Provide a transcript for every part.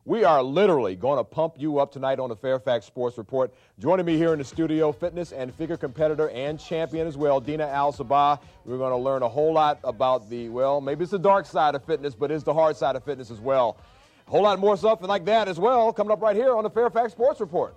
We are literally going to pump you up tonight on the Fairfax Sports Report. Joining me here in the studio, fitness and figure competitor and champion as well, Dina Al-Sabah. We're going to learn a whole lot about maybe it's the dark side of fitness, but it's the hard side of fitness as well. A whole lot more stuff like that as well coming up right here on the Fairfax Sports Report.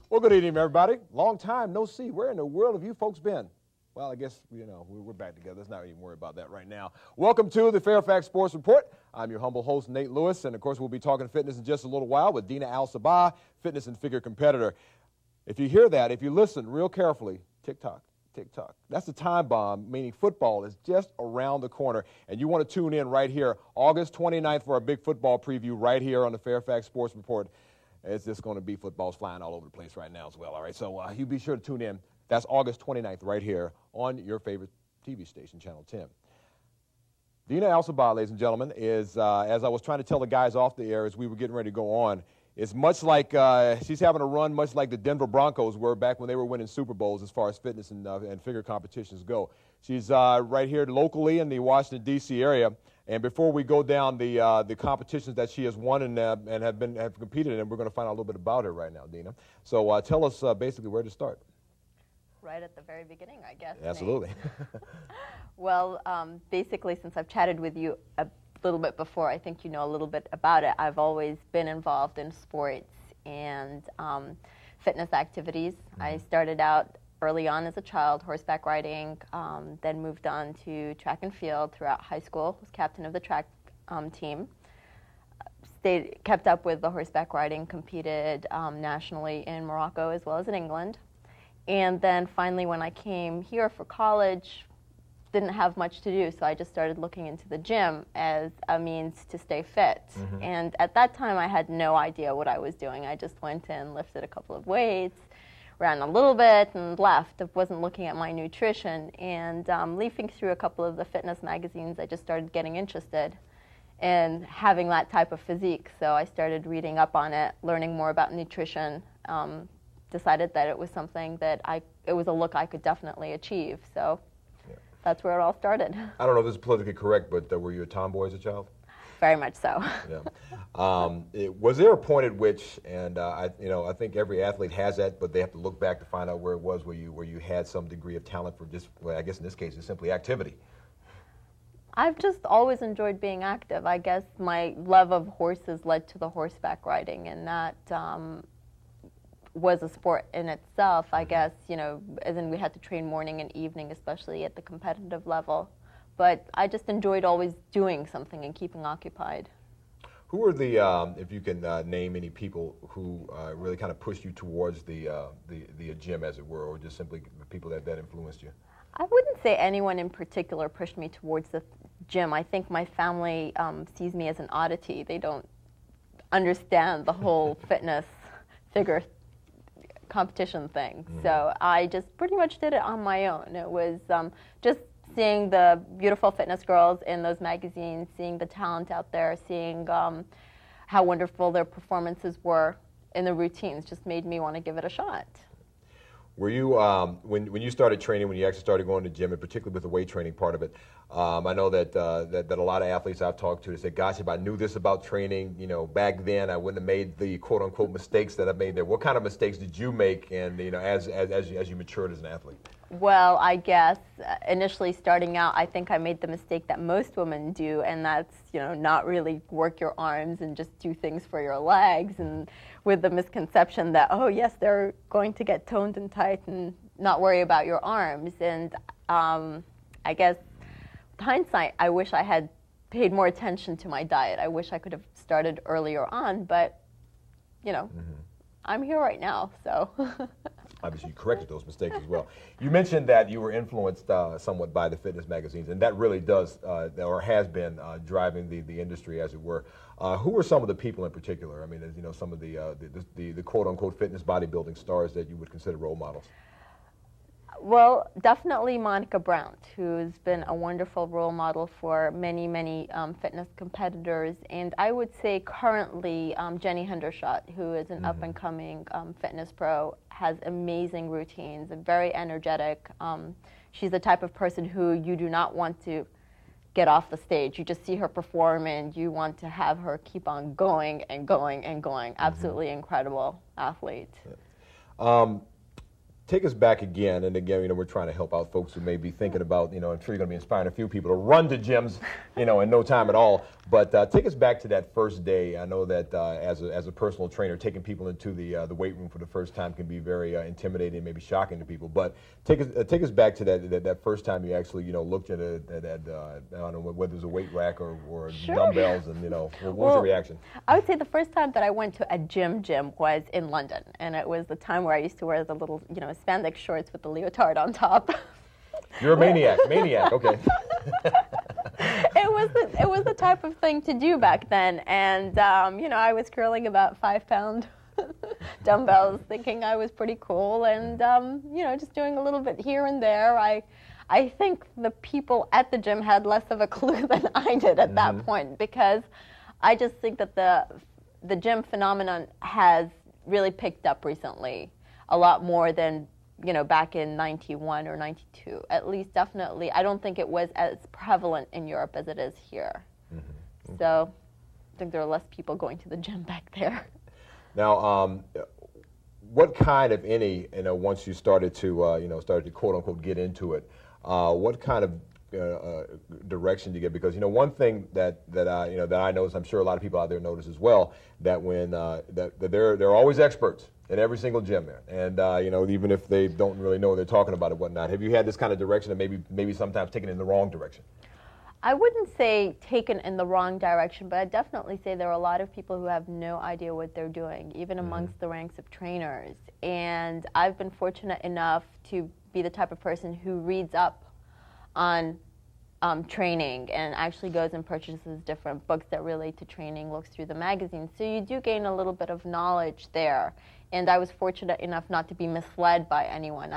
Well, good evening, everybody. Long time no see. Where in the world have you folks been? Well, I guess, we're back together. Let's not even worry about that right now. Welcome to the Fairfax Sports Report. I'm your humble host, Nate Lewis, and, of course, we'll be talking fitness in just a little while with Dina Al-Sabah, fitness and figure competitor. If you hear that, if you listen real carefully, tick-tock, tick-tock. That's the time bomb, meaning football is just around the corner, and you want to tune in right here, August 29th for our big football preview right here on the Fairfax Sports Report. It's just going to be footballs flying all over the place right now as well, all right? So you be sure to tune in. That's August 29th right here on your favorite TV station, Channel 10. Dina Al-Sabah, ladies and gentlemen, is, as I was trying to tell the guys off the air as we were getting ready to go on, it's much like she's having a run much like the Denver Broncos were back when they were winning Super Bowls as far as fitness and figure competitions go. She's right here locally in the Washington, D.C. area. And before we go down the competitions that she has won and have competed in, we're going to find out a little bit about her right now, Dina. So tell us basically where to start. Right at the very beginning, I guess. Absolutely. Well, basically, since I've chatted with you a little bit before, I think you know a little bit about it. I've always been involved in sports and fitness activities. Mm-hmm. I started out early on as a child, horseback riding, then moved on to track and field throughout high school, was captain of the track team, kept up with the horseback riding, competed nationally in Morocco as well as in England. And then finally when I came here for college, didn't have much to do, so I just started looking into the gym as a means to stay fit. Mm-hmm. And at that time I had no idea what I was doing. I just went in, lifted a couple of weights, ran a little bit and left. I wasn't looking at my nutrition, and leafing through a couple of the fitness magazines, I just started getting interested in having that type of physique. So I started reading up on it, learning more about nutrition, decided that it was something that it was a look I could definitely achieve. So that's where it all started. I don't know if this is politically correct, but were you a tomboy as a child? Very much so. Yeah. Was there a point at which, and I think every athlete has that, but they have to look back to find out where it was where you had some degree of talent for just, well, I guess in this case, it's simply activity. I've just always enjoyed being active. I guess my love of horses led to the horseback riding, and that was a sport in itself. I guess, as in we had to train morning and evening, especially at the competitive level. But I just enjoyed always doing something and keeping occupied. Who are the, if you can name any people who really kind of pushed you towards the gym, as it were, or just simply the people that influenced you? I wouldn't say anyone in particular pushed me towards the gym. I think my family sees me as an oddity. They don't understand the whole fitness figure competition thing. Mm-hmm. So I just pretty much did it on my own. It was just seeing the beautiful fitness girls in those magazines, seeing the talent out there, seeing how wonderful their performances were in the routines just made me want to give it a shot. Were you, when you started training, when you actually started going to the gym, and particularly with the weight training part of it, I know that a lot of athletes I've talked to, they say, gosh, if I knew this about training, back then I wouldn't have made the quote-unquote mistakes that I made there. What kind of mistakes did you make, and as you matured as an athlete? Well, I guess initially starting out, I think I made the mistake that most women do, and that's, not really work your arms and just do things for your legs, and with the misconception that, oh yes, they're going to get toned and tight and not worry about your arms. And I guess with hindsight, I wish I had paid more attention to my diet. I wish I could have started earlier on, but, I'm here right now, so. Obviously, you corrected those mistakes as well. You mentioned that you were influenced somewhat by the fitness magazines, and that really does, or has been, driving the industry, as it were. Who are some of the people in particular? I mean, as you know, some of the quote-unquote fitness bodybuilding stars that you would consider role models. Well, definitely Monica Brown, who's been a wonderful role model for many, many fitness competitors. And I would say currently Jenny Hendershot, who is an up-and-coming fitness pro, has amazing routines and very energetic. She's the type of person who you do not want to get off the stage. You just see her perform and you want to have her keep on going and going and going. Absolutely incredible athlete. Take us back again, and again, you know, we're trying to help out folks who may be thinking about, you know, I'm sure you're going to be inspiring a few people to run to gyms, you know, in no time at all. But take us back to that first day. I know that as a personal trainer, taking people into the weight room for the first time can be very intimidating and maybe shocking to people. But take us back to that first time you actually, you know, looked at I don't know whether it was a weight rack or Sure. dumbbells, and you know, what was your reaction? I would say the first time that I went to a gym was in London, and it was the time where I used to wear the little, you know, spandex shorts with the leotard on top. You're a maniac, okay. It was the type of thing to do back then, and you know, I was curling about 5-pound dumbbells, thinking I was pretty cool, and you know, just doing a little bit here and there. I think the people at the gym had less of a clue than I did at that point, because I just think that the gym phenomenon has really picked up recently, a lot more than, you know, back in 91 or 92. At least, definitely, I don't think it was as prevalent in Europe as it is here. So I think there are less people going to the gym back there. Now, what kind of any, you know, once you started to, you know, quote unquote get into it, what kind of direction do you get? Because, you know, one thing that I notice, I'm sure a lot of people out there notice as well, that when that there are always experts in every single gym there, and you know, even if they don't really know what they're talking about or whatnot. Have you had this kind of direction, and maybe sometimes taken in the wrong direction? I wouldn't say taken in the wrong direction, but I'd definitely say there are a lot of people who have no idea what they're doing, even amongst the ranks of trainers. And I've been fortunate enough to be the type of person who reads up on training and actually goes and purchases different books that relate to training, looks through the magazines. So you do gain a little bit of knowledge there. And I was fortunate enough not to be misled by anyone.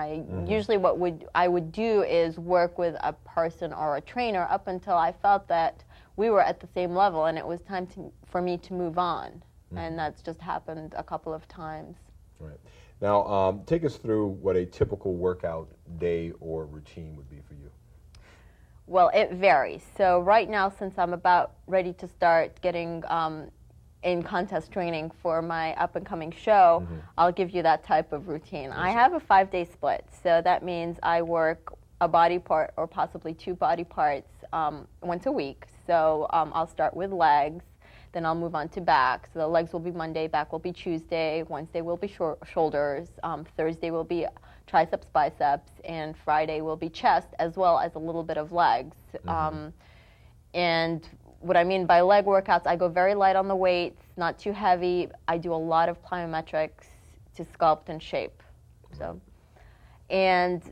Usually what I would do is work with a person or a trainer up until I felt that we were at the same level and it was time for me to move on. And that's just happened a couple of times. Right. Now, take us through what a typical workout day or routine would be for you. Well, it varies. So right now, since I'm about ready to start getting in contest training for my up-and-coming show, I'll give you that type of routine. I have a 5-day split, so that means I work a body part or possibly 2 body parts once a week. So I'll start with legs, then I'll move on to back. So the legs will be Monday, back will be Tuesday, Wednesday will be shoulders, Thursday will be triceps, biceps, and Friday will be chest, as well as a little bit of legs. And what I mean by leg workouts, I go very light on the weights, not too heavy. I do a lot of plyometrics to sculpt and shape. So, and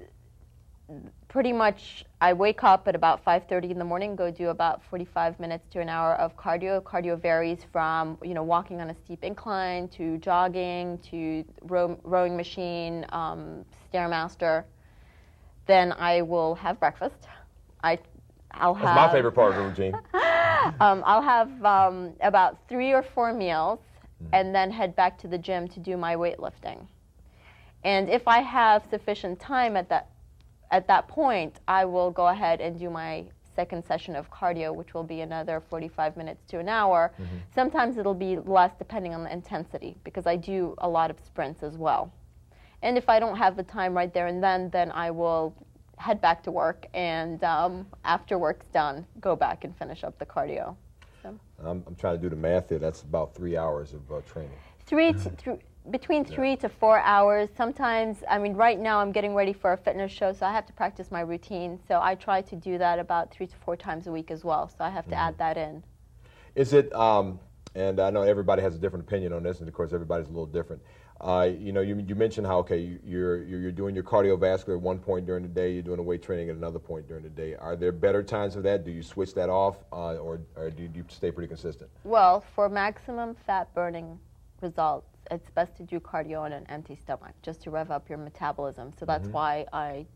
pretty much I wake up at about 5:30 in the morning, go do about 45 minutes to an hour of cardio. Cardio varies from, you know, walking on a steep incline to jogging to rowing machine, Stairmaster. Then I will have breakfast. That's my favorite part of the routine. I'll have about 3 or 4 meals and then head back to the gym to do my weightlifting. And if I have sufficient time at that point, I will go ahead and do my second session of cardio, which will be another 45 minutes to an hour. Sometimes it'll be less depending on the intensity, because I do a lot of sprints as well. And if I don't have the time right there and then I will head back to work, and after work's done, go back and finish up the cardio. So. I'm trying to do the math here. That's about 3 hours of training. Between 3 to 4 hours. Sometimes, I mean, right now I'm getting ready for a fitness show, so I have to practice my routine. So I try to do that about 3 to 4 times a week as well. So I have to add that in. Is it, and I know everybody has a different opinion on this, and of course everybody's a little different. You mentioned how you're doing your cardiovascular at one point during the day, you're doing the weight training at another point during the day. Are there better times for that? Do you switch that off, or do you stay pretty consistent? Well, for maximum fat burning results, it's best to do cardio on an empty stomach just to rev up your metabolism. So that's why I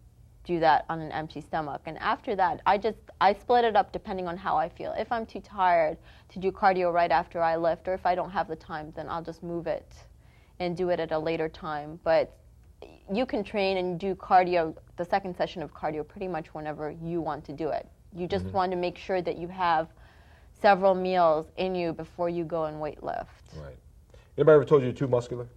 do that on an empty stomach. And after that, I split it up depending on how I feel. If I'm too tired to do cardio right after I lift, or if I don't have the time, then I'll just move it and do it at a later time. But you can train and do cardio, the second session of cardio, pretty much whenever you want to do it. You just want to make sure that you have several meals in you before you go and weight lift. Right. Anybody ever told you you're too muscular?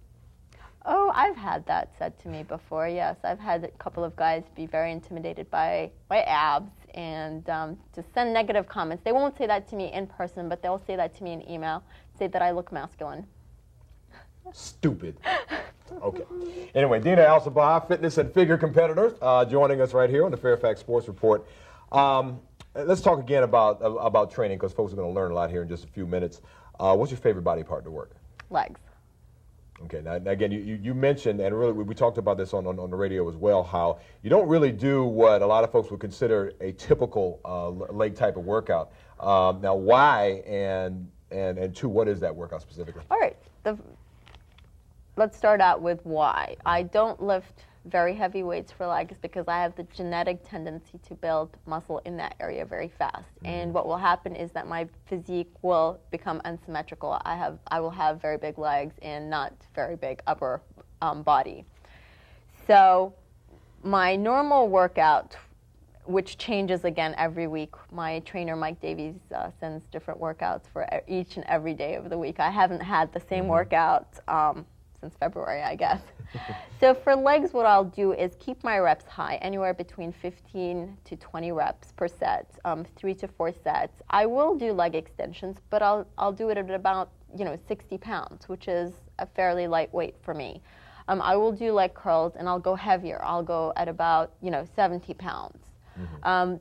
Oh, I've had that said to me before, yes. I've had a couple of guys be very intimidated by my abs and to send negative comments. They won't say that to me in person, but they'll say that to me in email, say that I look masculine. Stupid. Okay. Anyway, Dina Al-Sabah, fitness and figure competitor, joining us right here on the Fairfax Sports Report. Let's talk again about training, because folks are going to learn a lot here in just a few minutes. What's your favorite body part to work? Legs. Okay, now again, you mentioned, and really we talked about this on the radio as well, how you don't really do what a lot of folks would consider a typical leg type of workout. Now, why, and two, what is that workout specifically? All right, let's start out with why. I don't lift very heavy weights for legs because I have the genetic tendency to build muscle in that area very fast. And what will happen is that my physique will become unsymmetrical. I will have very big legs and not very big upper body. So my normal workout, which changes again every week, my trainer Mike Davies sends different workouts for each and every day of the week. I haven't had the same workout since February, I guess. So for legs, what I'll do is keep my reps high, anywhere between 15 to 20 reps per set, 3 to 4 sets. I will do leg extensions, but I'll do it at about 60 pounds, which is a fairly lightweight for me. I will do leg curls, and I'll go heavier. I'll go at about 70 pounds.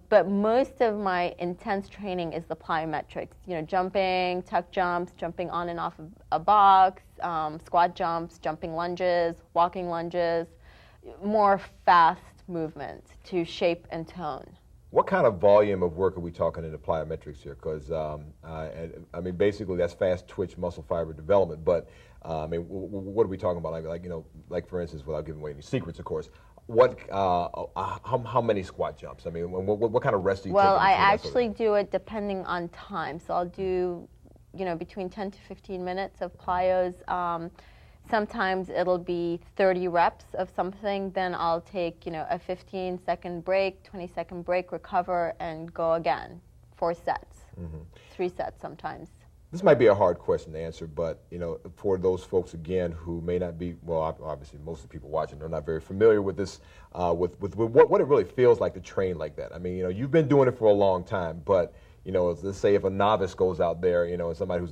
But most of my intense training is the plyometrics, jumping, tuck jumps, jumping on and off of a box, squat jumps, jumping lunges, walking lunges, more fast movements to shape and tone. What kind of volume of work are we talking in the plyometrics here? Because, I mean, basically that's fast twitch muscle fiber development, but, I mean, what are we talking about? Like for instance, without giving away any secrets, of course, how many squat jumps? I mean, what kind of rest do you take? Well, I actually do it depending on time. So I'll do, between 10 to 15 minutes of plyos. Sometimes it'll be 30 reps of something. Then I'll take, a 15-second break, 20-second break, recover, and go again. 4 sets, 3 sets sometimes. This might be a hard question to answer, but for those folks again who may not be, well, obviously most of the people watching are not very familiar with this, with what it really feels like to train like that. I mean, you've been doing it for a long time, but let's say if a novice goes out there, and somebody who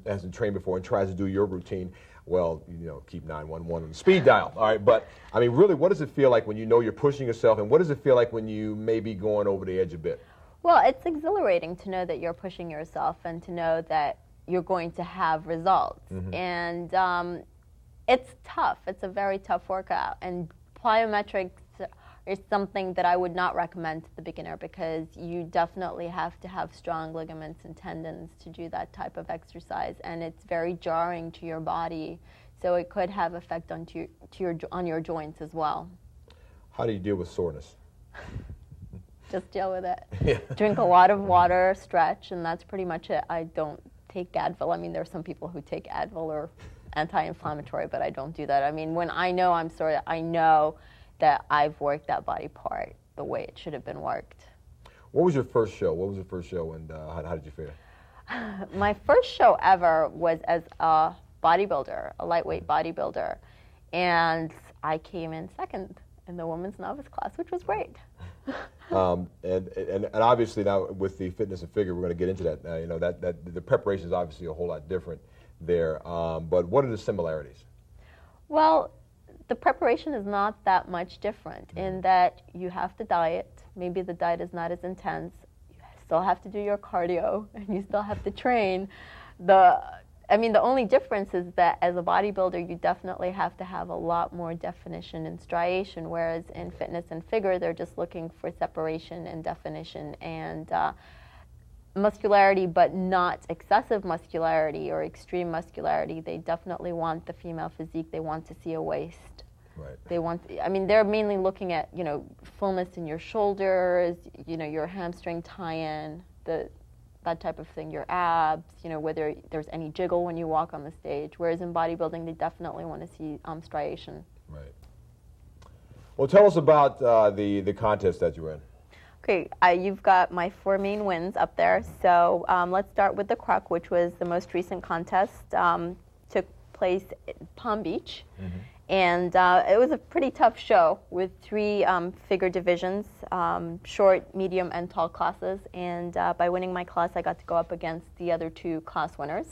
hasn't trained before and tries to do your routine, well, keep 911 on the speed dial. All right, but I mean, really, what does it feel like when you're pushing yourself, and what does it feel like when you may be going over the edge a bit? Well, it's exhilarating to know that you're pushing yourself and to know that you're going to have results. And it's tough. It's a very tough workout. And plyometrics is something that I would not recommend to the beginner because you definitely have to have strong ligaments and tendons to do that type of exercise. And it's very jarring to your body. So it could have effect on your joints as well. How do you deal with soreness? Just deal with it. Drink a lot of water, stretch, and that's pretty much it. I don't take Advil. I mean, there are some people who take Advil or anti-inflammatory, but I don't do that. I mean, when I know I'm sore, I know that I've worked that body part the way it should have been worked. What was your first show? And how did you feel? My first show ever was as a bodybuilder, a lightweight bodybuilder, and I came in second in the women's novice class, which was great. And obviously now with the fitness and figure, we're going to get into that. That the preparation is obviously a whole lot different there. But what are the similarities? Well, the preparation is not that much different in that you have to diet. Maybe the diet is not as intense. You still have to do your cardio, and you still have to train. The I mean, the only difference is that as a bodybuilder, you definitely have to have a lot more definition and striation, whereas in fitness and figure, they're just looking for separation and definition and muscularity, but not excessive muscularity or extreme muscularity. They definitely want the female physique. They want to see a waist. Right. They want, I mean, they're mainly looking at, you know, fullness in your shoulders, you know, your hamstring tie-in, that type of thing, your abs, you know, whether there's any jiggle when you walk on the stage. Whereas in bodybuilding, they definitely want to see striation. Right. Well, tell us about the contest that you were in. Okay, you've got my 4 main wins up there. So let's start with the Croc, which was the most recent contest. Took place in Palm Beach. Mm-hmm. And it was a pretty tough show with 3 figure divisions, short, medium, and tall classes. And by winning my class, I got to go up against the other 2 class winners.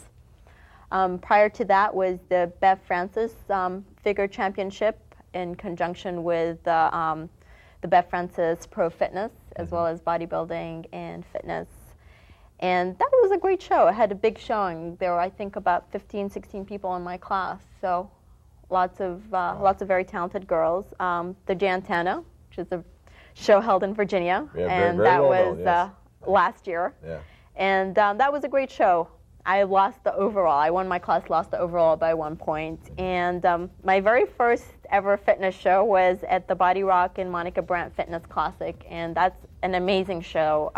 Prior to that was the Bev Francis Figure Championship in conjunction with the Bev Francis Pro Fitness, as well as bodybuilding and fitness. And that was a great show. It had a big showing. There were, I think, about 15, 16 people in my class. So lots of very talented girls. The Jantana, which is a show held in Virginia, and very that well was known, yes. Last year. Yeah. And that was a great show. I lost the overall. I won my class, lost the overall by 1 point. And my very first ever fitness show was at the Body Rock and Monica Brandt Fitness Classic, and that's an amazing show.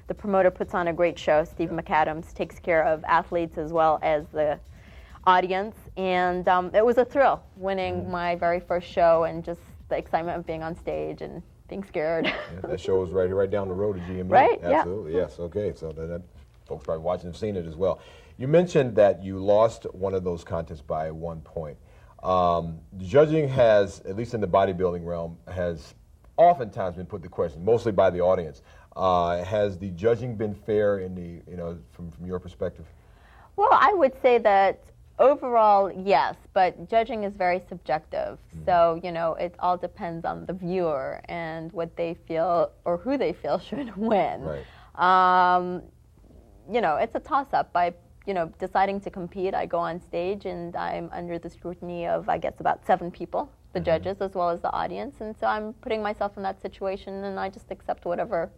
The promoter puts on a great show. Steve McAdams takes care of athletes as well as the audience, and it was a thrill winning my very first show and just the excitement of being on stage and being scared. Yeah, that show was right down the road to GME. Right, absolutely, yeah. Yes, okay, so that folks probably watching have seen it as well. You mentioned that you lost one of those contests by 1 point. Judging has, at least in the bodybuilding realm, has oftentimes been put to question, mostly by the audience. Has the judging been fair in the, you know, from your perspective? Well, I would say that overall, yes, but judging is very subjective. Mm-hmm. So, you know, it all depends on the viewer and what they feel or who they feel should win. Right. You know, it's a toss-up. By, you know, deciding to compete, I go on stage and I'm under the scrutiny of, I guess, about 7 people, the judges as well as the audience. And so I'm putting myself in that situation and I just accept whatever,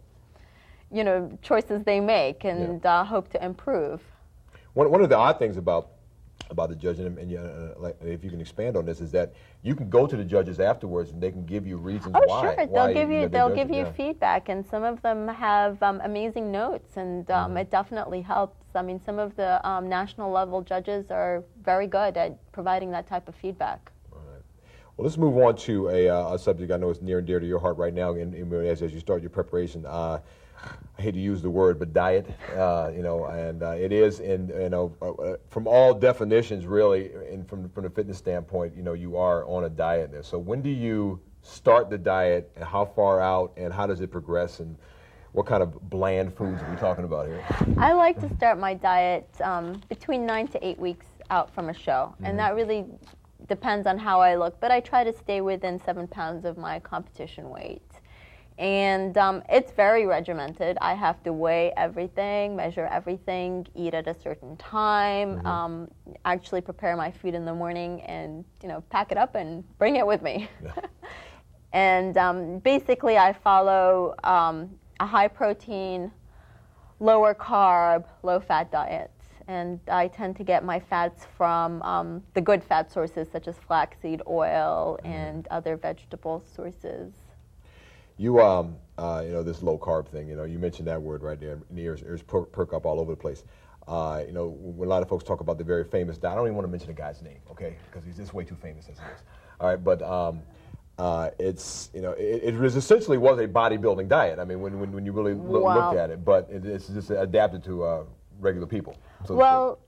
you know, choices they make and hope to improve. One of the odd things about the judging, and like, if you can expand on this, is that you can go to the judges afterwards and they can give you reasons why. Oh, sure. They'll give you feedback, and some of them have amazing notes, and it definitely helps. I mean, some of the national level judges are very good at providing that type of feedback. All right. Well, let's move on to a subject I know is near and dear to your heart right now, and as you start your preparation. I hate to use the word, but diet, you know, and it is, from all definitions, really, and from the fitness standpoint, you know, you are on a diet there. So when do you start the diet, and how far out, and how does it progress, and what kind of bland foods are we talking about here? I like to start my diet between 9 to 8 weeks out from a show, and that really depends on how I look, but I try to stay within 7 pounds of my competition weight. And it's very regimented. I have to weigh everything, measure everything, eat at a certain time, actually prepare my food in the morning and, you know, pack it up and bring it with me. Yeah. And basically I follow a high protein, lower carb, low fat diet. And I tend to get my fats from the good fat sources such as flaxseed oil and other vegetable sources. You know, this low carb thing, you know, you mentioned that word right there, and the ears perk up all over the place. You know, when a lot of folks talk about the very famous diet, I don't even want to mention the guy's name, okay, because he's just way too famous as it is. All right, but it's, you know, it essentially was a bodybuilding diet. I mean, when you really looked at it, but it's just adapted to regular people. So well,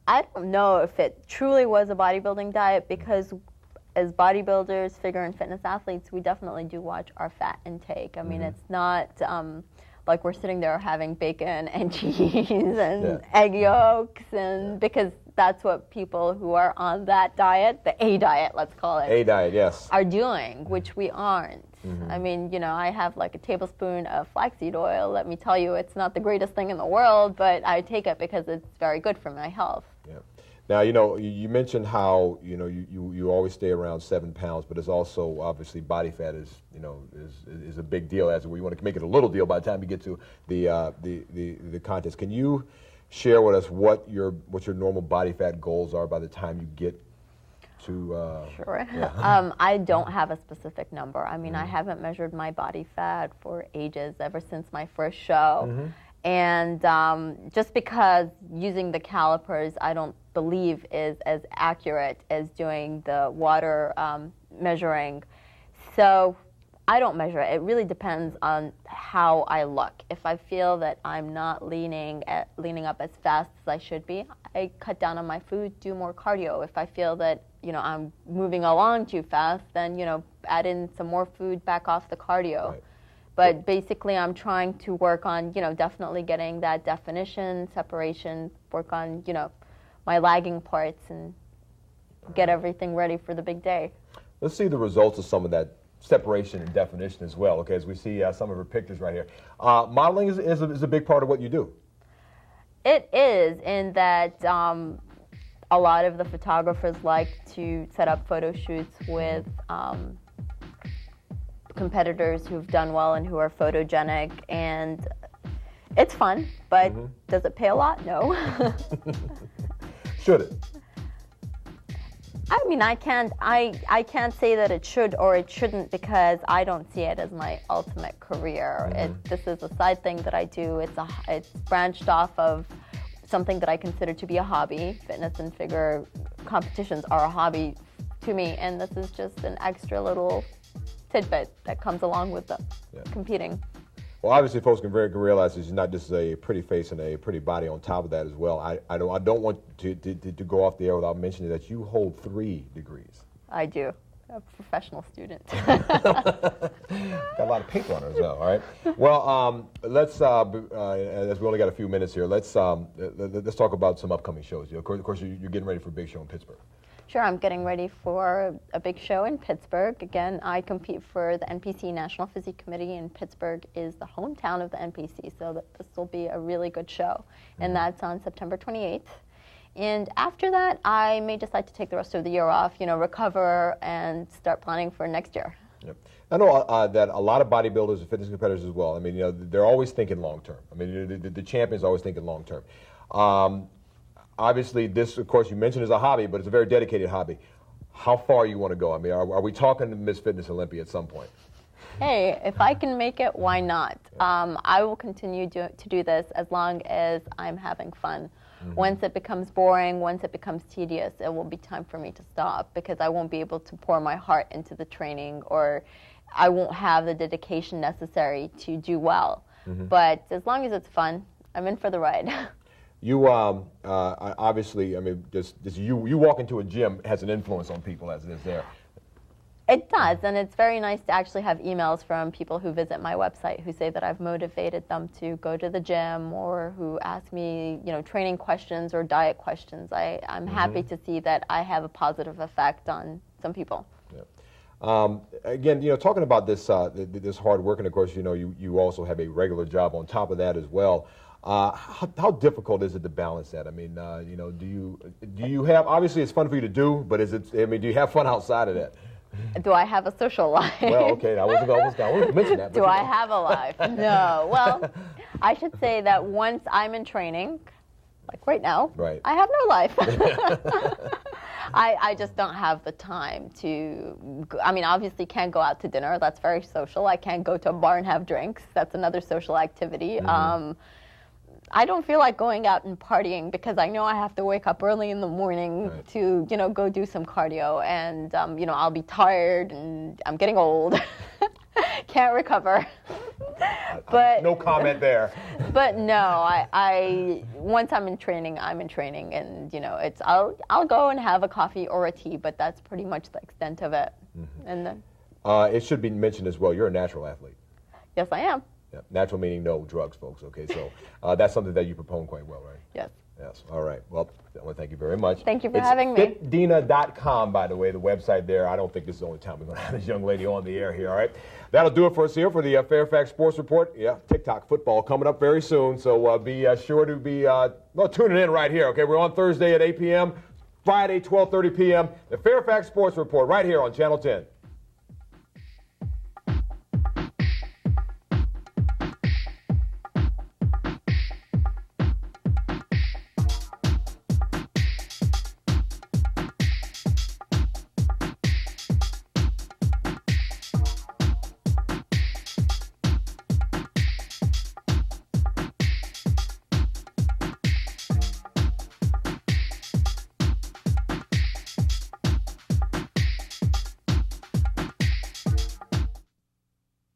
I don't know if it truly was a bodybuilding diet because as bodybuilders, figure and fitness athletes, we definitely do watch our fat intake. I mean, it's not like we're sitting there having bacon and cheese and egg yolks, and because that's what people who are on that diet, the A diet, let's call it. A diet, yes. Are doing, which we aren't. I mean, you know, I have like a tablespoon of flaxseed oil. Let me tell you, it's not the greatest thing in the world, but I take it because it's very good for my health. Yeah. Now, you mentioned how, you always stay around 7 pounds, but it's also obviously body fat is a big deal as we want to make it a little deal by the time you get to the contest. Can you share with us what your normal body fat goals are by the time you get to? Sure. Yeah. I don't have a specific number. I mean, I haven't measured my body fat for ages, ever since my first show. And just because using the calipers, I don't believe is as accurate as doing the water measuring. So I don't measure it. It really depends on how I look. If I feel that I'm not leaning up as fast as I should be, I cut down on my food, do more cardio. If I feel that I'm moving along too fast, then add in some more food, back off the cardio. Right. But basically, I'm trying to work on, definitely getting that definition, separation, work on, my lagging parts, and get everything ready for the big day. Let's see the results of some of that separation and definition as well, okay, as we see some of her pictures right here. Modeling is a big part of what you do. It is, in that a lot of the photographers like to set up photo shoots with competitors who've done well and who are photogenic, and it's fun, but does it pay a lot? No. Should it? I mean, I can't say that it should or it shouldn't, because I don't see it as my ultimate career. This is a side thing that I do. It's branched off of something that I consider to be a hobby. Fitness and figure competitions are a hobby to me, and this is just an extra little tidbit that comes along with the competing. Well, obviously, folks can realize that she's not just a pretty face and a pretty body on top of that as well. I don't want to go off the air without mentioning that you hold 3 degrees. I do. A professional student. Got a lot of paper on her as well. All right. Well, let's as we only got a few minutes here, let's talk about some upcoming shows. Of course, you're getting ready for a big show in Pittsburgh. Sure, I'm getting ready for a big show in Pittsburgh. Again, I compete for the NPC National Physique Committee, and Pittsburgh is the hometown of the NPC, so this will be a really good show. And that's on September 28th. And after that, I may decide to take the rest of the year off, recover, and start planning for next year. Yep. I know that a lot of bodybuilders and fitness competitors as well, I mean, they're always thinking long term. I mean, the champions are always thinking long term. Obviously, this, of course, you mentioned is a hobby, but it's a very dedicated hobby. How far you want to go? I mean, are we talking to Miss Fitness Olympia at some point? Hey, if I can make it, why not? I will continue to do this as long as I'm having fun. Once it becomes boring, once it becomes tedious, it will be time for me to stop, because I won't be able to pour my heart into the training, or I won't have the dedication necessary to do well. But as long as it's fun, I'm in for the ride. You obviously, I mean, just you walk into a gym has an influence on people as it is there. It does, and it's very nice to actually have emails from people who visit my website who say that I've motivated them to go to the gym, or who ask me, training questions or diet questions. I'm happy to see that I have a positive effect on some people. Yeah. Again, talking about this this hard work, and of course, you also have a regular job on top of that as well. How difficult is it to balance that? I mean, do you have, obviously it's fun for you to do, but do you have fun outside of that? Do I have a social life? Well, okay, I wasn't mention that. Do I have a life? No. Well, I should say that once I'm in training, like right now, I have no life. I just don't have the time to, I mean, obviously can't go out to dinner. That's very social. I can't go to a bar and have drinks. That's another social activity. I don't feel like going out and partying, because I know I have to wake up early in the morning to, go do some cardio, and, I'll be tired, and I'm getting old. Can't recover. But no comment there. But no, I once I'm in training, and I'll go and have a coffee or a tea, but that's pretty much the extent of it. And then it should be mentioned as well, you're a natural athlete. Yes, I am. Yeah. Natural meaning no drugs, folks. Okay, so that's something that you propone quite well, right? Yes. Yes. All right. Well, Well, thank you very much. Thank you for having me. Fitdina.com, by the way, the website there. I don't think this is the only time we're going to have this young lady on the air here, all right? That'll do it for us here for the Fairfax Sports Report. Yeah, TikTok football coming up very soon, so be sure to be tuning in right here, okay? We're on Thursday at 8 p.m., Friday, 12:30 p.m., the Fairfax Sports Report right here on Channel 10.